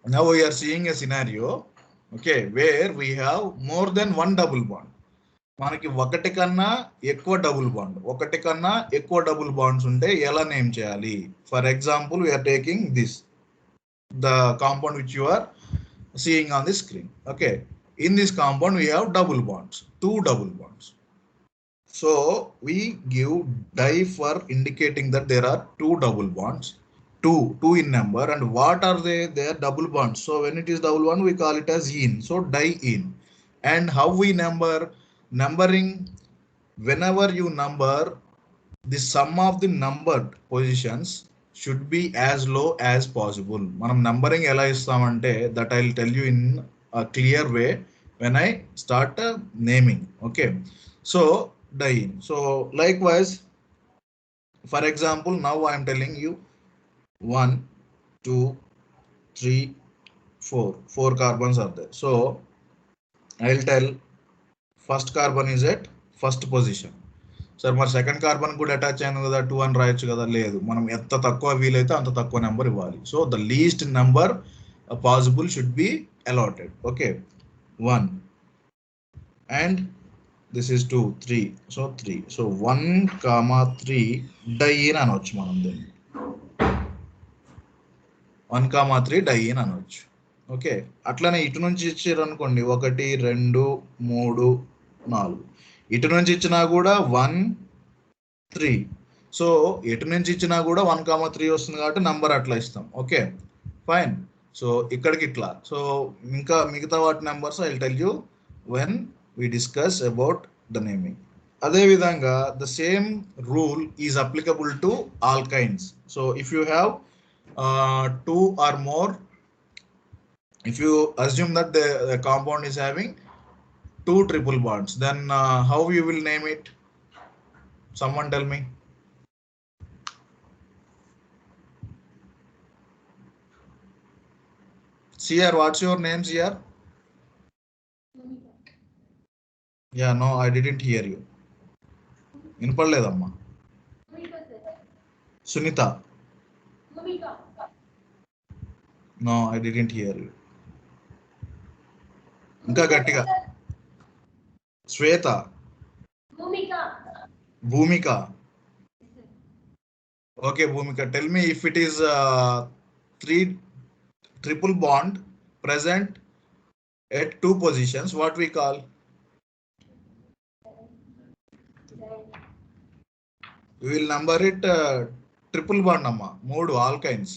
Now we are seeing a scenario, okay, where we have more than one double bond. మనకి ఒకటి కన్నా ఎక్కువ double bond, ఒకటి కన్నా ఎక్కువ డబుల్ బాండ్స్ ఉంటే ఎలా నేమ్ చేయాలి? For example we are taking this the compound which you are seeing on the screen. Okay, in this compound we have double bonds, two double bonds. So we give die for indicating that there are two double bonds, two in number. And what are they are double bonds. So when it is double bond we call it as in, so die-in. And how we numbering, whenever you number, the sum of the numbered positions should be as low as possible. మనం numbering ఎలా ఇస్తామంటే that I'll tell you in a clear way when I start naming. Okay, so die-in. So likewise, for example, now I am telling you 1 2 3 4 carbons are there. So I'll tell first carbon is at first position. Sir మరి second carbon కూడా attach అయింది కదా, 2 అని రాయొచ్చు కదా. లేదు, మనం ఎంత తక్కువ వీలైతే అంత తక్కువ నెంబర్ ఇవ్వాలి. So the least number possible should be allotted. Okay, 1 and this is 2 3, so 3. So 1,3 diene అనవచ్చు మనం దీన్ని, 1,3 డైన్ అనవచ్చు. ఓకే, అట్లనే ఇటు నుంచి ఇచ్చారు అనుకోండి, 1 2 3 4. ఇటు నుంచి ఇచ్చినా కూడా 1 3. సో ఎటు నుంచి ఇచ్చినా కూడా 1,3 వస్తుంది కాబట్టి నంబర్ అట్లా ఇస్తాం. Okay fine. సో ఇక్కడికి ఇట్లా. సో ఇంకా మిగతా వాటి numbers I will tell you when we discuss about the naming. అదే విధంగా the same rule is applicable to alkynes. So if you have 2 or more, if you assume that the compound is having 2 triple bonds, then how you will name it? Someone tell me. Sir, what's your name, Sir? Yeah, no, I didn't hear you. వినపడలేదమ్మా. Sunitha. No, I didn't hear you. ఇంకా గట్టిగా. శ్వేత. భూమిక. Okay, Bhumika, tell me, if it is 3 triple bond present at 2 positions, what we call? We will number it triple bond amma, 3 alkynes.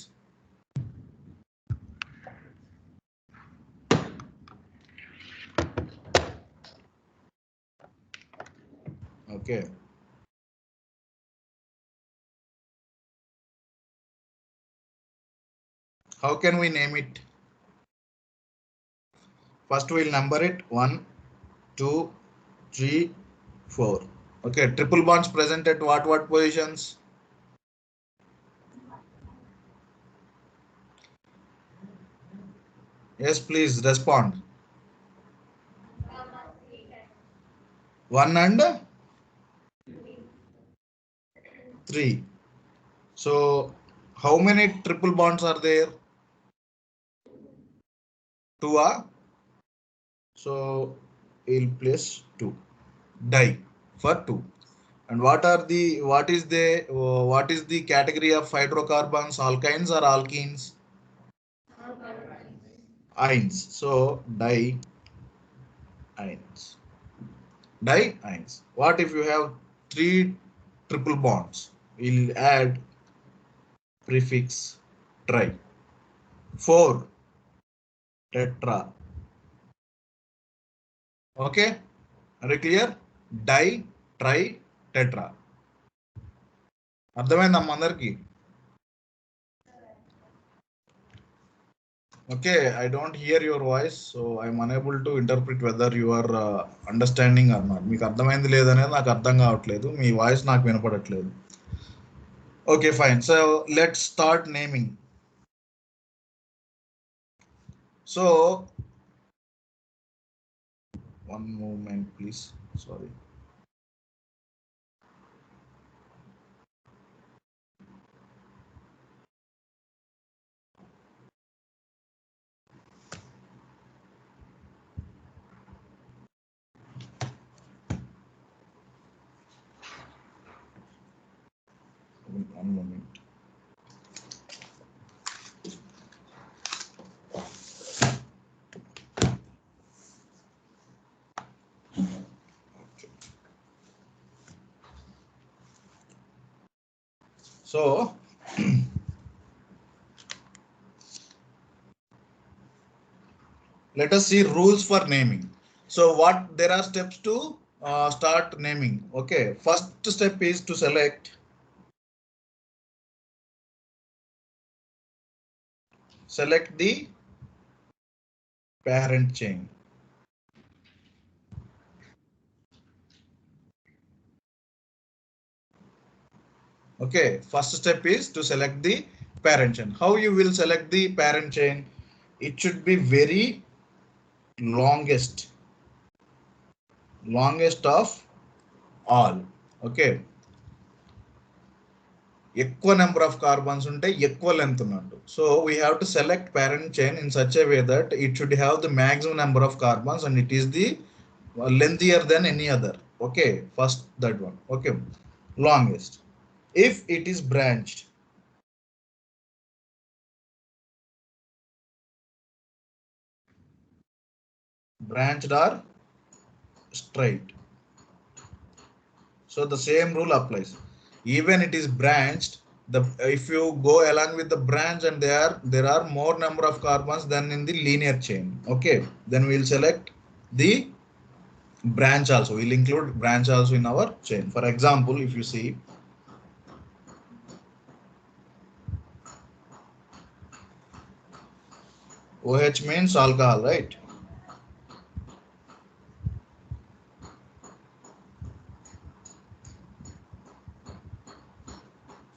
Okay. How can we name it? First we'll number it 1 2 3 4. Okay, triple bonds present at what positions? Yes, please respond. 1 and 3. So how many triple bonds are there? 2 are. So we'll place 2. Die for 2. And what is the category of hydrocarbons? Alkynes or alkenes? Ines. So di-ines. Di-ines. What if you have 3 triple bonds? We'll add prefix tri. 4 tetra. Okay, are you clear? Di, tri, tetra. అర్థమైందమ్మా అందరికి? Okay, I don't hear your voice, so I'm unable to interpret whether you are understanding or not. మీకు అర్థమైంది లేదనేది నాకు అర్థం కావట్లేదు, మీ voice నాకు వినపడట్లేదు. Okay, fine. So let's start naming. So one moment please, sorry. So let us see rules for naming. So what there are steps to start naming. Okay, first step is to select the parent chain. Okay, first step is to select the parent chain. How you will select the parent chain? It should be very longest of all. Okay, ఎక్కువ number of carbons ఉంటే ఎక్కువ length ఉన్నట్టు. So we have to select parent chain in such a way that it should have the maximum number of carbons and it is the lengthier than any other. Okay, first that one. Okay, longest. If it is branched, or straight, so the same rule applies. Even it is branched, if you go along with the branch and there are more number of carbons than in the linear chain, okay, then we will select the branch also. We'll include branch also in our chain. For example, if you see OH means alcohol, right?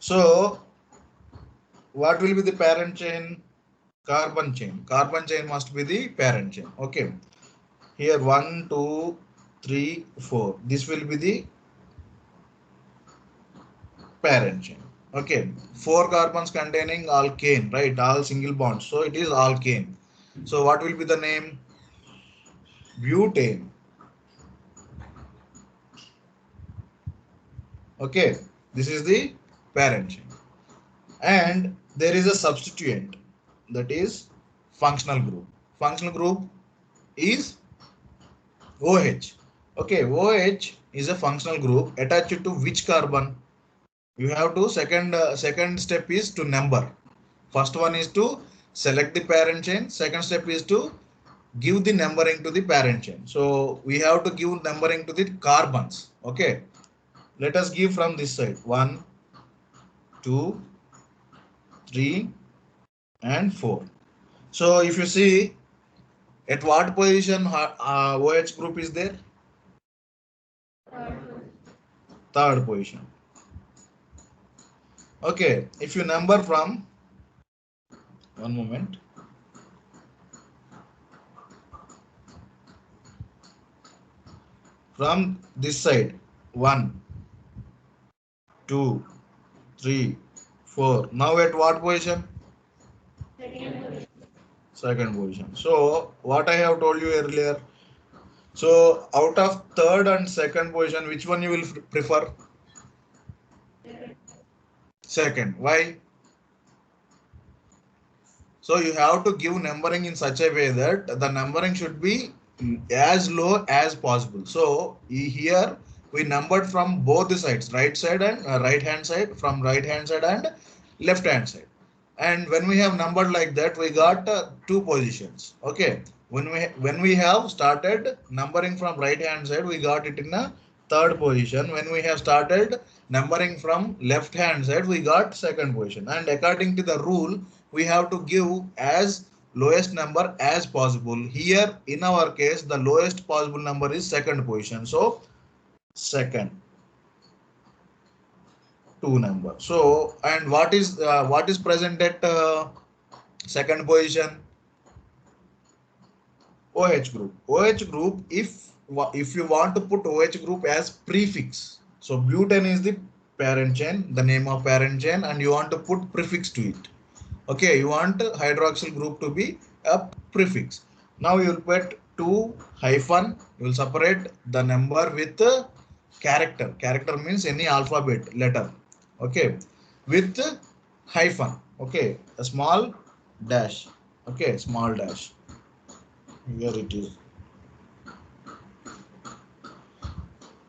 So what will be the parent chain? Carbon chain. Carbon chain must be the parent chain. Okay, here 1 2 3 4, this will be the parent chain. Okay, 4 carbons containing alkane, right? All single bonds, so it is alkane. So what will be the name? Butane. Okay, this is the parent chain. And there is a substituent, that is functional group. Functional group is OH. Okay, OH is a functional group attached to which carbon? You have to second step is to number. First one is to select the parent chain. Second step is to give the numbering to the parent chain. So we have to give numbering to the carbons. Okay, let us give from this side 1 2 3 and 4. So if you see, at what position OH group is there? Third position. Okay, if you number from, one moment, from this side 1 2 3 4, now at what position? Second position. So what I have told you earlier, so out of third and second position, which one you will prefer? Second. Why? So you have to give numbering in such a way that the numbering should be as low as possible. So here we numbered from both the sides, right side and right hand side, from right hand side and left hand side. And when we have numbered like that, we got two positions. Okay, when we have started numbering from right hand side, we got it in a third position. When we have started numbering from left hand side, we got second position. And according to the rule, we have to give as lowest number as possible. Here in our case, the lowest possible number is second position, so second 2 number. So, and what is present at second position? OH group. OH group, if you want to put OH group as prefix, so butane is the parent chain, the name of parent chain, and you want to put prefix to it. Okay, you want hydroxyl group to be a prefix. Now you will put 2 hyphen, you will separate the number with character. Character means any alphabet letter. Okay, with hyphen. Okay, a small dash. Okay, small dash. Here it is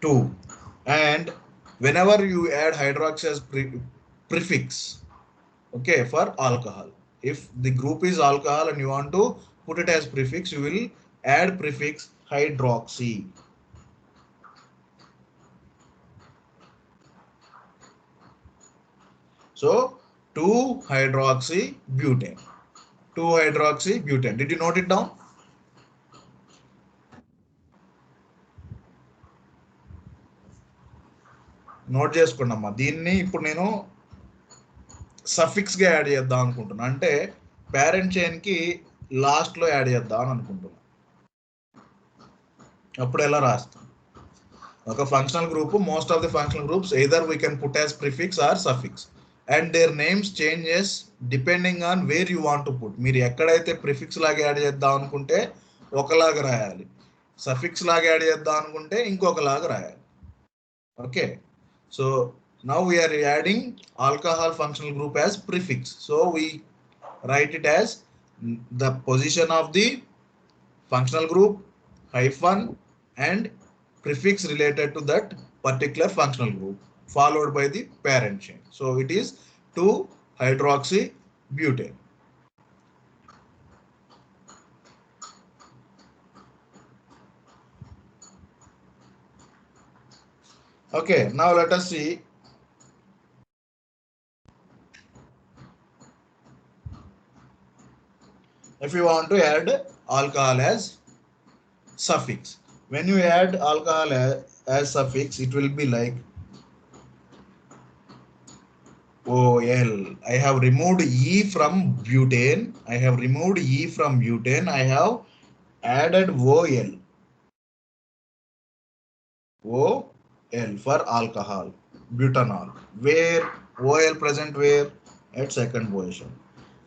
2. And whenever you add hydroxy as prefix, okay, for alcohol. If the group is alcohol and you want to put it as prefix, you will add prefix hydroxy. So 2-hydroxybutane. 2-hydroxybutane. Did you note it down? Note చేసుకోండమ్మా. దీన్ని ఇప్పుడు నేను సఫిక్స్గా add చేద్దాం అనుకుంటున్నా. అంటే parent చైన్కి లాస్ట్లో add చేద్దాం అని అనుకుంటున్నా. అప్పుడు ఎలా రాస్తాం? ఒక functional group, most of the functional groups either we can put as prefix or suffix and their names changes depending on where you want to put. మీరు ఎక్కడైతే ప్రిఫిక్స్ లాగా యాడ్ చేద్దాం అనుకుంటే ఒకలాగా రాయాలి, సఫిక్స్ లాగా యాడ్ చేద్దాం అనుకుంటే ఇంకొకలాగా రాయాలి. Okay, so now we are adding alcohol functional group as prefix. So we write it as the position of the functional group hyphen and prefix related to that particular functional group followed by the parent chain. So it is 2-hydroxybutane. Okay, now let us see if you want to add alcohol as suffix. When you add alcohol as suffix, it will be like OL. I have removed E from butane. I have removed E from butane. I have added OL. OL for alcohol, butanol. Where OL present where? At second position.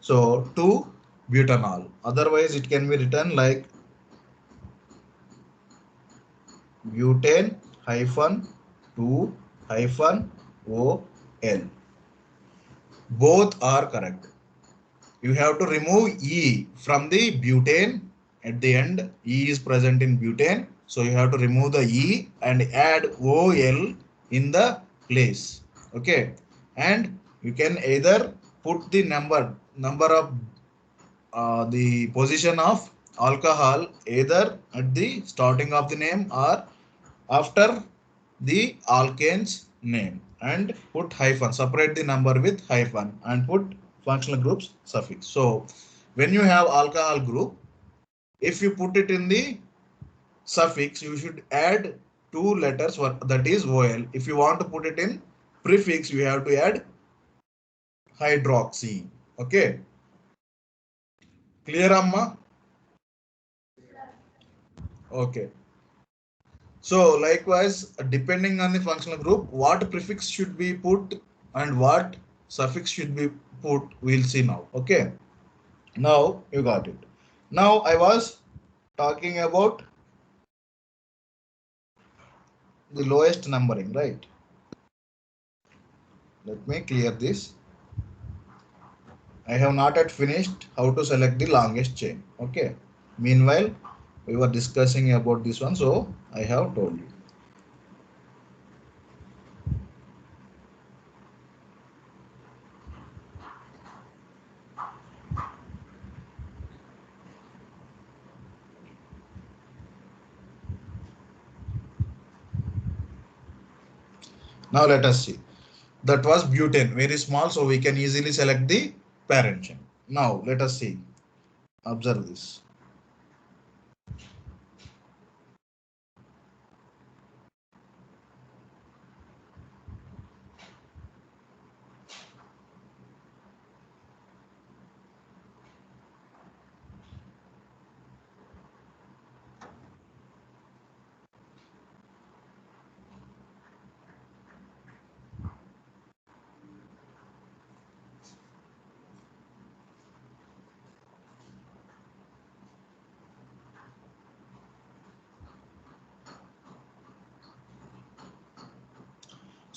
So 2-butanol. Otherwise, it can be written like butane hyphen 2 hyphen OL. Both are correct. You have to remove E from the butane. At the end, E is present in butane. So you have to remove the E and add OL in the place. Okay. And you can either put the number of the position of alcohol either at the starting of the name or after the alkane's name and put hyphen, separate the number with hyphen and put functional groups suffix. So when you have alcohol group, if you put it in the suffix, you should add 2 letters, that is OL. If you want to put it in prefix, you have to add hydroxy. Okay, clear amma? Okay, so likewise, depending on the functional group, what prefix should be put and what suffix should be put, we'll see now. Okay, now you got it. Now I was talking about the lowest numbering, right? Let me clear this. I have not yet finished how to select the longest chain. Okay, meanwhile we were discussing about this one, so I have told you. Now let us see. That was butane, very small, so we can easily select the parent chain. Now let us see. Observe this.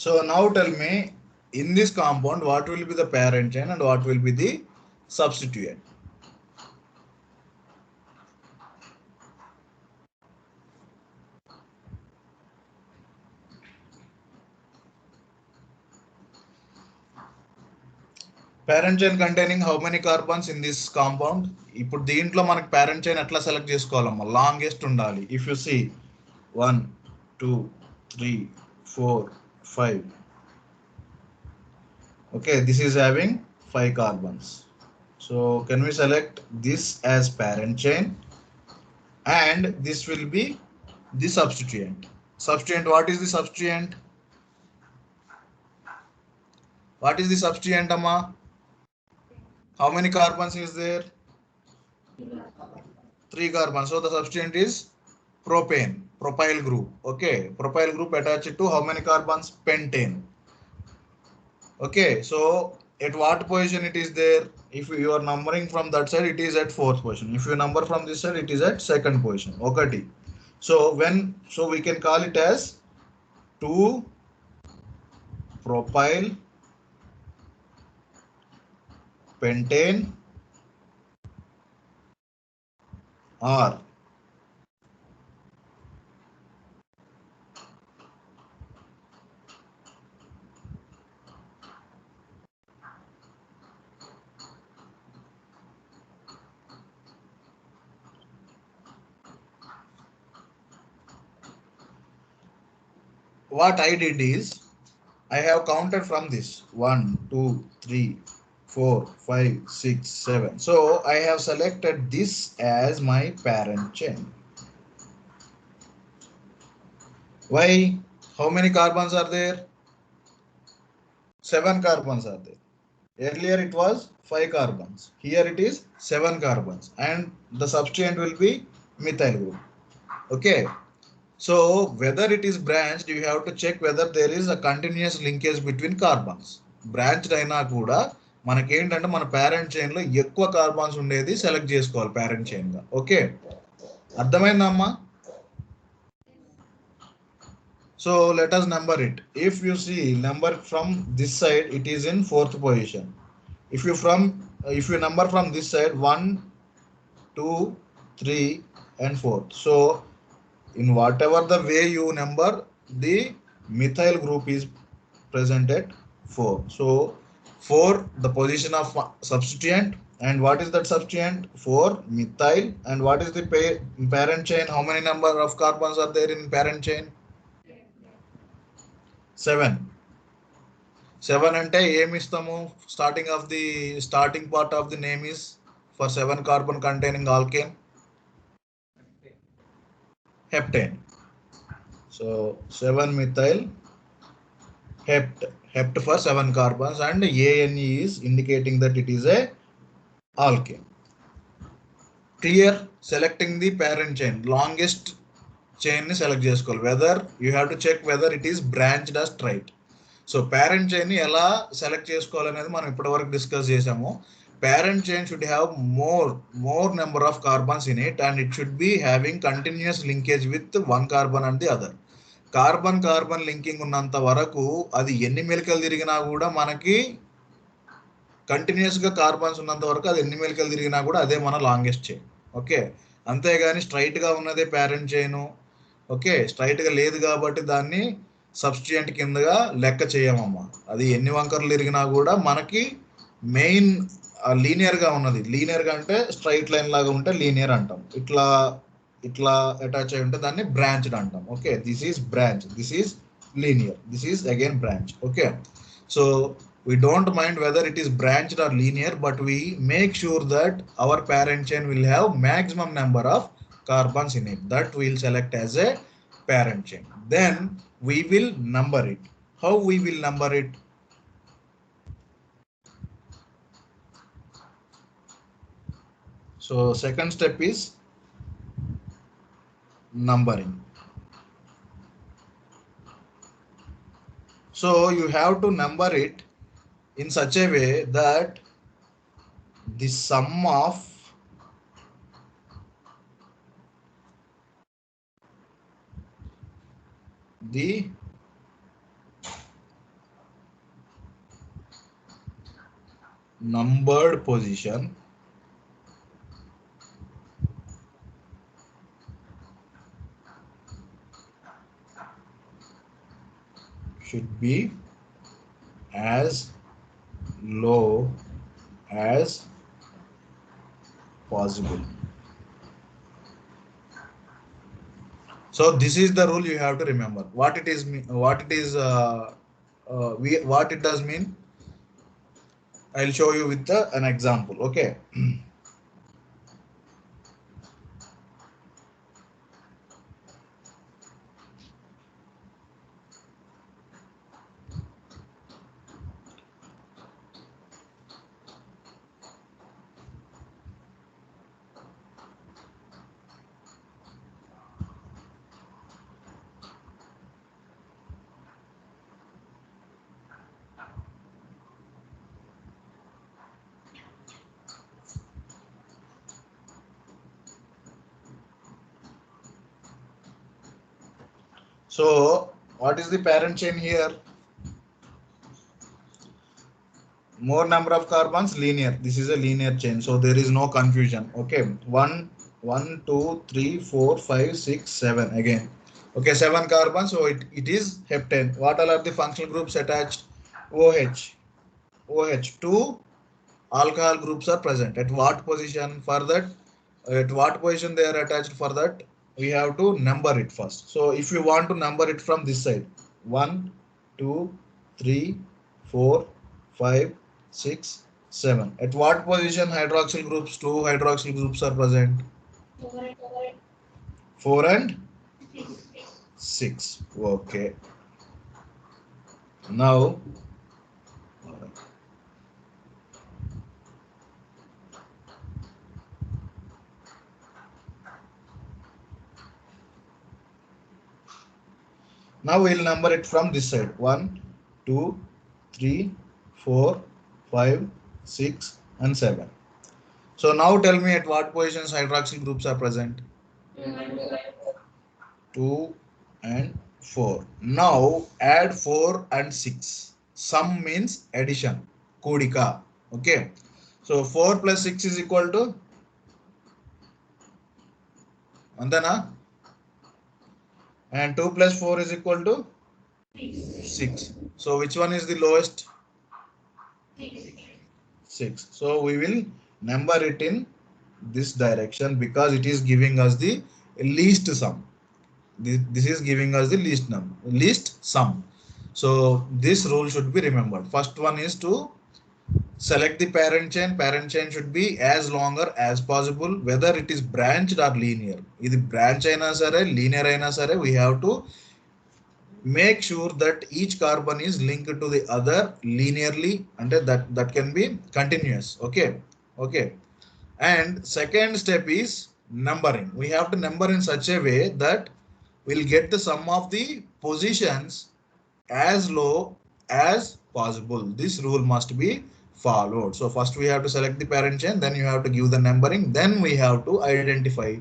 So now tell me, in this compound, what will be the parent chain and what will be the substituent? parent chain containing how many carbons in this compound? ఇప్పుడు దీంట్లో మనకి parent chain ఎట్లా select చేసుకోవాలమ్మా? Longest ఉండాలి. If you see 1 2 3 4 5. Okay, this is having 5 carbons. So can we select this as parent chain, and this will be the substituent. Substituent, what is the substituent? What is the substituent, amma? How many carbons is there? 3 carbons. So the substituent is propane, propyl group. Okay, propyl group attached to how many carbons? Pentane. Okay, so at what position it is there? If you are numbering from that side, it is at 4th position. If you number from this side, it is at 2nd position. Okay, so we can call it as 2 propyl pentane or what I did is I have counted from this 1 2 3 4 5 6 7. So I have selected this as my parent chain. Why? How many carbons are there? 7 carbons are there. Earlier it was 5 carbons. Here it is 7 carbons, and the substituent will be methyl group. Okay, so whether it is branched, you have to check whether there is a continuous linkage between carbons. Branched అయినా కూడా మనకి ఏంటంటే మన parent chain లో ఎక్కువ carbons ఉండేది select చేసుకోవాలి parent chain గా. ఓకే, అర్థమైందమ్మా? So let us number it. If you see number from this side, it is in 4th position. If you number from this side, 1 2 3 and 4th. So in whatever the way you number, the methyl group is present at 4. So 4 the position of substituent, and what is that substituent? 4 methyl. And what is the parent chain? How many number of carbons are there in parent chain? 7. 7 అంటే ఏమి ఇస్తాము? starting part of the name is for 7 carbon containing alkane, heptane. So 7 methyl hept for 7 carbons, and ANE is indicating that it is a alkane. Clear? Selecting the parent chain, longest chain ni select చేసుకోవాలి. Whether you have to check whether it is branched or straight. So parent chain ని ఎలా select చేసుకోవాలనేది మనం ఇప్పటివరకు discuss చేసాము. Parent chain should have more number of carbons in it, and it should be having continuous linkage with 1 carbon and the other. Carbon linking ఉన్నంత వరకు అది ఎన్ని మెలికలు తిరిగినా కూడా మనకి కంటిన్యూస్ గా కార్బన్స్ ఉన్నంత వరకు అది ఎన్ని మెలికలు తిరిగినా కూడా అదే మన లాంగెస్ట్ చైన్. ఓకే, అంతేగాని స్ట్రైట్ గా ఉన్నదే పేరెంట్ చైన్. ఓకే, స్ట్రైట్ గా లేదు కాబట్టి దాన్ని సబ్స్టిట్యూయెంట్ కిందగా లెక్క చేయమమ్మా. అది ఎన్ని వంకర్లు తిరిగినా కూడా మనకి మెయిన్ లీనియర్ గా ఉన్నది. లీనియర్ గా అంటే స్ట్రైట్ లైన్ లాగా ఉంటే లీనియర్ అంటాం. ఇట్లా అటాచ్ అయి ఉంటే దాన్ని బ్రాంచ్డ్ అంటాం. Okay, this is branch, this is linear, this is again branch. Okay, so we don't mind whether it is branched or linear, but we make sure that our parent chain will have maximum number of carbons in it. That we will select as a parent chain. Then we will number it. How we will number it? So second step is numbering. So you have to number it in such a way that the sum of the numbered position should be as low as possible. So this is the rule you have to remember. What it is, what it does mean. I'll show you with an example. Okay. So what is the parent chain here? More number of carbons, linear. This is a linear chain, so there is no confusion. Okay, 1, 2, 3, 4, 5, 6, 7 again. Okay, 7 carbons, so it is heptane. What all are the functional groups attached? OH. Two alcohol groups are present. At what position? For that, at what position they are attached? For that, we have to number it first. So if you want to number it from this side, 1, 2, 3, 4, 5, 6, 7. At what position hydroxyl groups, two hydroxyl groups are present? 4 and 6. Okay. Now, we'll number it from this side. 1, 2, 3, 4, 5, 6, and 7. So now tell me at what positions hydroxyl groups are present? 2 and 4. Now add 4 and 6. Sum means addition. Kodika. Okay. So 4 plus 6 is equal to Andana. And 2 plus 4 is equal to 6. So which one is the lowest? 6. So we will number it in this direction because it is giving us the least sum. This is giving us the least sum. So this rule should be remembered. First one is to select the parent chain. Parent chain should be as longer as possible, whether it is branched or linear. If the branch aina sare, linear aina sare, we have to make sure that each carbon is linked to the other linearly, and that can be continuous. Okay. And second step is numbering. We have to number in such a way that we'll get the sum of the positions as low as possible. This rule must be followed. So first we have to select the parent chain, then you have to give the numbering, then we have to identify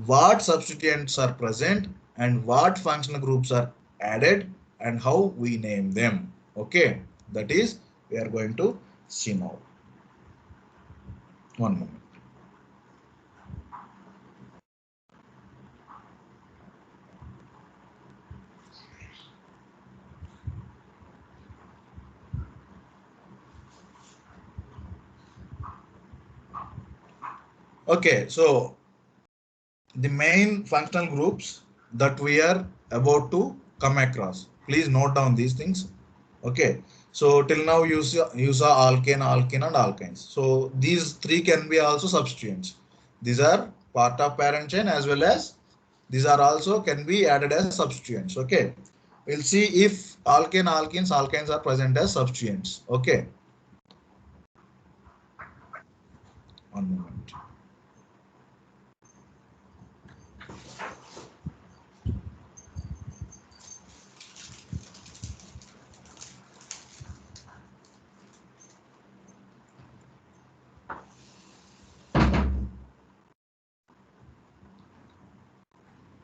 what substituents are present and what functional groups are added and how we name them. Okay, that is we are going to see now. One moment. Okay, so the main functional groups that we are about to come across. Please note down these things. Okay, so till now you saw alkane, alkene, and alkynes. So these three can be also substituents. These are part of parent chain as well as these are also can be added as substituents. Okay, we'll see if alkane, alkenes, alkynes are present as substituents. Okay, one moment.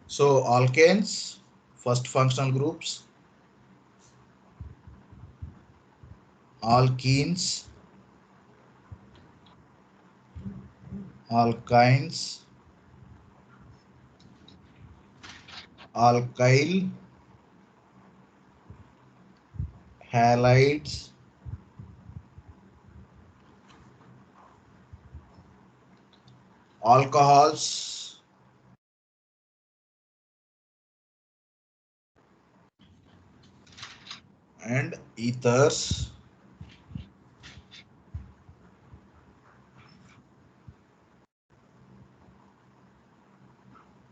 So alkanes, first functional groups, alkenes, alkynes, alkyl, halides, alcohols, and ethers.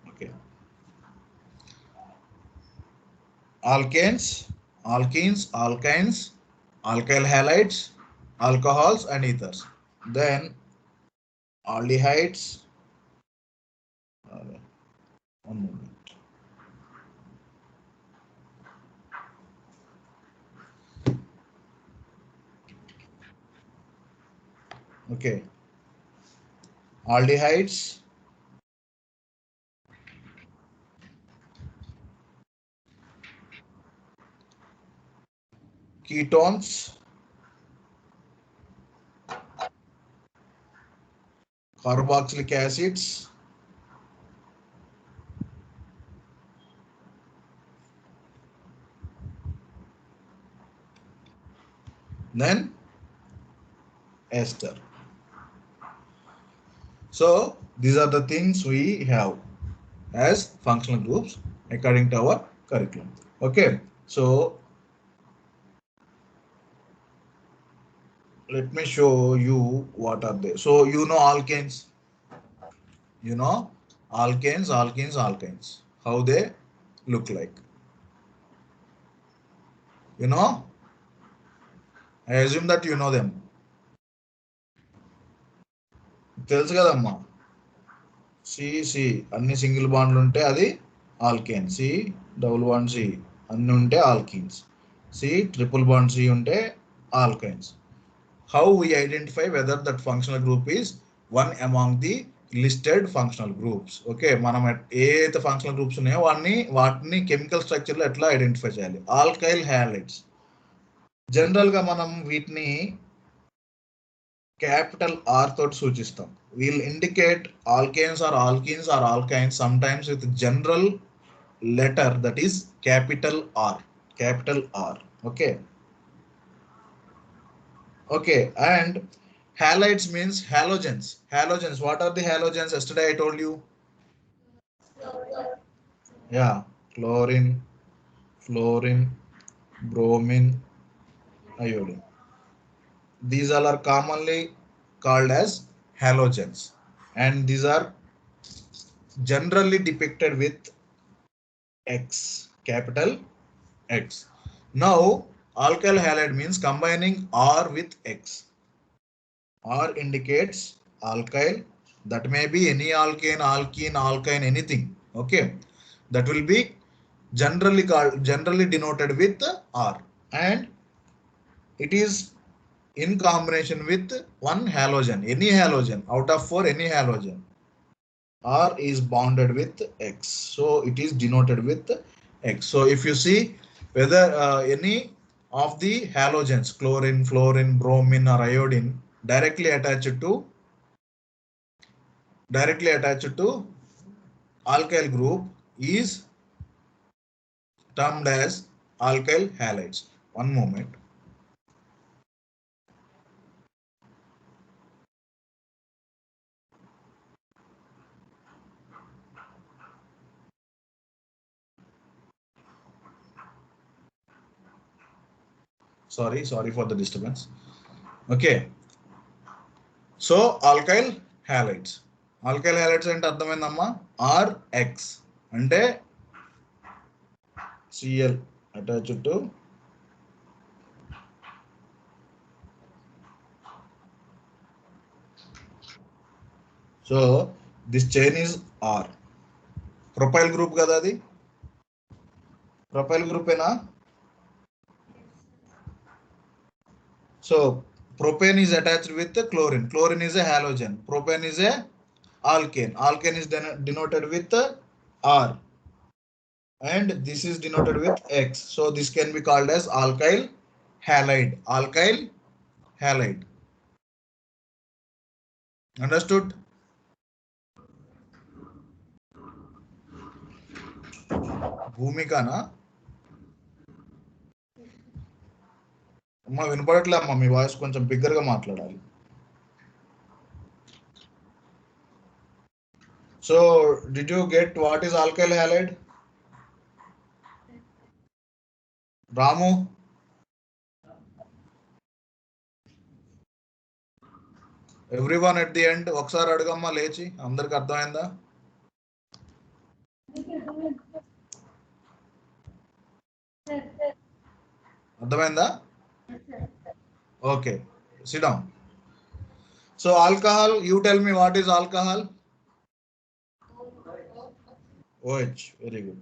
Okay. Alkanes, alkenes, alkynes, alkyl halides, alcohols, and ethers. Then aldehydes. One moment. Okay. Aldehydes, ketones, carboxylic acids, then ester. So these are the things we have as functional groups according to our curriculum. Okay, so let me show you what are they. So you know alkanes, you know alkanes, alkenes, alkynes, how they look like. You know, I assume that you know them. తెలుసు కదమ్మా. C అన్ని single బాండ్లు ఉంటే అది alkane. C double bond C అన్ని ఉంటే alkenes. C triple bond C ఉంటే alkynes. How we identify whether that functional group is one among the listed functional groups. Okay, మనం ఏ అయితే ఫంక్షనల్ గ్రూప్స్ ఉన్నాయో వాటిని కెమికల్ స్ట్రక్చర్ లో ఎట్లా ఐడెంటిఫై చేయాలి. ఆల్కైల్ హ్యాలైడ్స్ జనరల్ గా మనం వీటిని క్యాపిటల్ ఆర్ తోటి సూచిస్తాం. We'll indicate alkanes or alkenes or alkynes sometimes with general letter that is capital R. Capital R. Okay, and halides means halogens. Halogens, what are the halogens? Yesterday I told you. Yeah, chlorine, fluorine, bromine, iodine. These all are commonly called as halogens, and these are generally depicted with X, capital X. Now, alkyl halide means combining R with X. R indicates alkyl. That may be any alkane, alkene, alkyne, anything. Okay, that will be generally denoted with R, and it is in combination with one halogen. Any halogen out of 4, any halogen. R is bonded with X, so it is denoted with X. So if you see whether any of the halogens, chlorine, fluorine, bromine, or iodine, directly attached to alkyl group is termed as alkyl halides. One moment. Sorry for the disturbance. Okay. So alkyl halides. Alkyl halides అంటే అర్థమైందమ్మా. RX అంటే Cl attached to so this chain is R. Propyl group కదా అది. Propyl group ఏనా? So propane is attached with chlorine. Chlorine is a halogen. Propane is a alkane. Alkane is denoted with R, and this is denoted with X. So this can be called as alkyl halide. Alkyl halide. Understood? భూమికనా? అమ్మా వినపడట్లే అమ్మా, మీ voice కొంచెం బిగ్గరగా మాట్లాడాలి. So did you get what is alkyl halide? Ramu? Everyone at the end ఒకసారి అడగమ్మా లేచి అందరికి అర్థమైందా? అర్థమైందా? Okay, sit down. So alcohol, you tell me what is alcohol? OH, very good.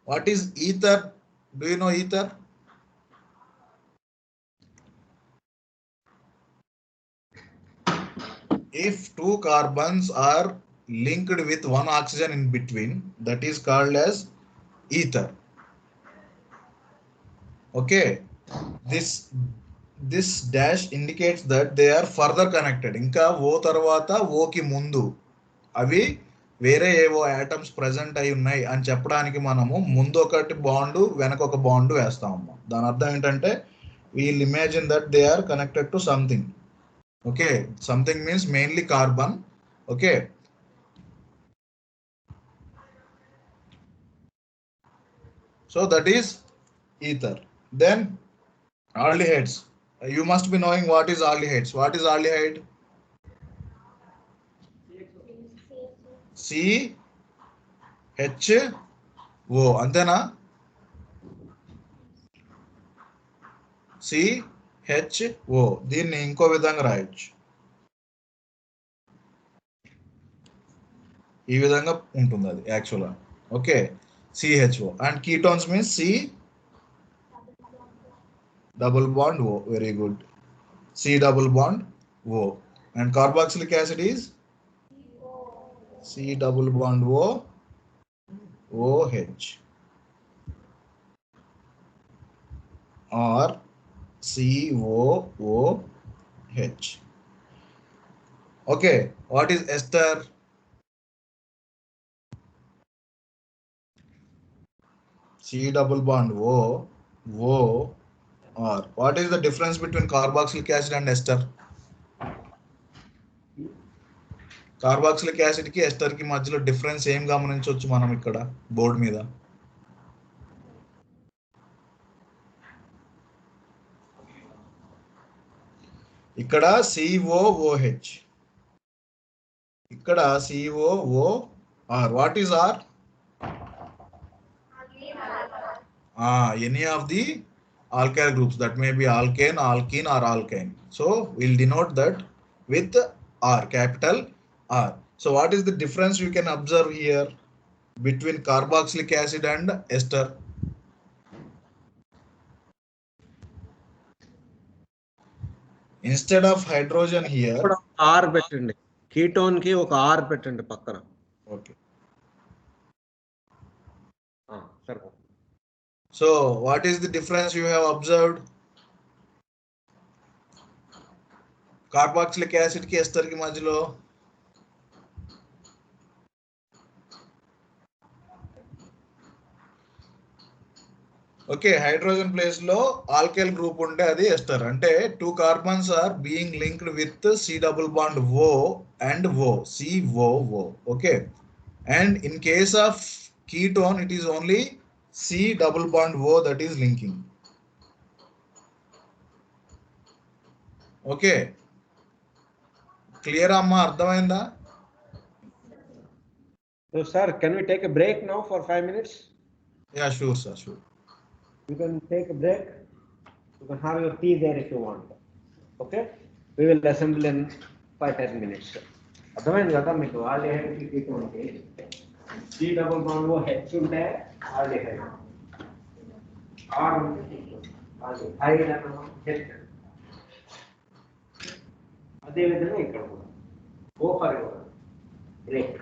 What is ether? Do you know ether? If two carbons are linked with one oxygen in between, that is called as ether. Okay, this dash indicates that they are further connected. ఇంకా ఓ తర్వాత ఓకి ముందు అవి వేరే ఏవో atoms present అయి ఉన్నాయి అని చెప్పడానికి మనము ముందు ఒకటి బాండ్ వెనక ఒక బాండ్ వేస్తాము. దాని అర్థం ఏంటంటే we'll imagine that they are connected to something. Okay, something means mainly carbon. Okay, so that is ether. Then aldehydes. You must be knowing what is aldehydes. What is aldehyde? CHO అంతేనా? CHO దీన్ని ఇంకో విధంగా రాయొచ్చు, ఈ విధంగా ఉంటుంది అది యాక్చువల్గా. Okay, CHO. And ketones means C double bond O. Very good. C double bond O. And carboxylic acid is C double bond O OH or COOH. Okay, what is ester? C double bond O or what is the difference between carboxylic acid and ester? Carboxylic acid కి ester కి మధ్యలో difference ఏం గమనించవచ్చు మనం ఇక్కడ board మీద? ఇక్కడ COOH, ఇక్కడ COOR. What is R? any of the alkyl groups, that may be alkane, alkene or alkyne. So we'll denote that with R, capital R. So what is the difference you can observe here between carboxylic acid and ester? Instead of hydrogen here, R పెట్టండి, ketone కి ఒక R పెట్టండి పక్కన. okay, సరే. so what is the difference you have observed? Carboxylic acid కి ester కి మధ్యలో okay, hydrogen place లో ఆల్కైల్ గ్రూప్ ఉంటే అది ఎస్టర్. అంటే two carbons are being linked with C double bond O and O, COO. Okay, and in case of ketone it is only C double bond O that is linking. Okay, clear అమ్మా? అర్థమైందా? So sir, can we take a break now for 5 minutes? Yeah, sure sir, sure. You can take a break. You can have your tea there if you want. Okay, we will assemble in 5-10 minutes. అర్థమైంది కదా మీకు? Aldehyde కి ketone కి C double bond O H ఉంటే aldehyde, R ఉంటే aldehyde అన్నమాట H. అదే విధంగా ఇక్కడ కూడా. Go for your break.